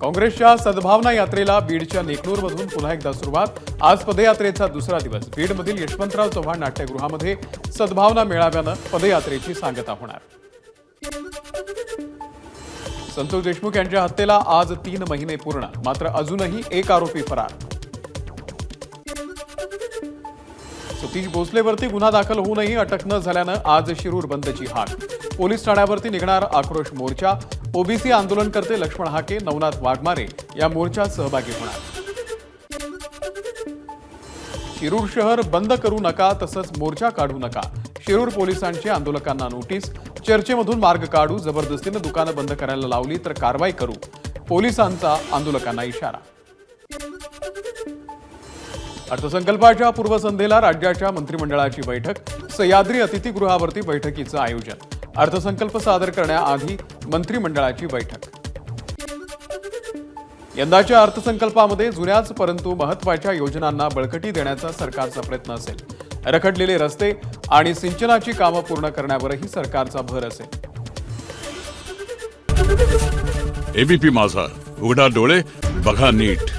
काँग्रेसच्या सद्भावना यात्रेला बीडच्या नेकनूरमधून पुन्हा एकदा सुरुवात। आज पदयात्रेचा दुसरा दिवस। बीडमधील यशवंतराव चव्हाण नाट्यगृहामध्ये सद्भावना मेळाव्यानं पदयात्रेची सांगता होणार। संतोष देशमुख यांच्या हत्येला आज 3 महिने पूर्ण, मात्र अजूनही एक आरोपी फरार। सतीश भोसलेवरती गुन्हा दाखल होऊनही अटक न झाल्यानं आज शिरूर बंदची हाक। पोलीस ठाण्यावरती निघणार आक्रोश मोर्चा। ओबीसी आंदोलनकर्ते लक्ष्मण हाके, नवनाथ वाघमारे या मोर्चात सहभागी होणार। शिरूर शहर बंद करू नका, तसंच मोर्चा काढू नका। शिरूर पोलिसांची आंदोलकांना नोटीस। चर्चेमधून मार्ग काढू, जबरदस्तीने दुकानं बंद करायला लावली तर कारवाई करू, पोलिसांचा आंदोलकांना इशारा। अर्थसंकल्पाच्या पूर्वसंध्येला राज्याच्या मंत्रिमंडळाची बैठक। सह्याद्री अतिथीगृहावरती बैठकीचं आयोजन। अर्थसंकल्प सादर करण्याआधी मंत्रिमंडळाची बैठक। यंदाच्या अर्थसंकल्पामध्ये जुन्याच परंतु महत्त्वाच्या योजनांना बळकटी देण्याचा सरकारचा प्रयत्न असेल। रखडलेले रस्ते आणि सिंचनाची कामं पूर्ण करण्यावरही सरकारचा भर असेल। एबीपी माझा, उघडा डोळे बघा नीट।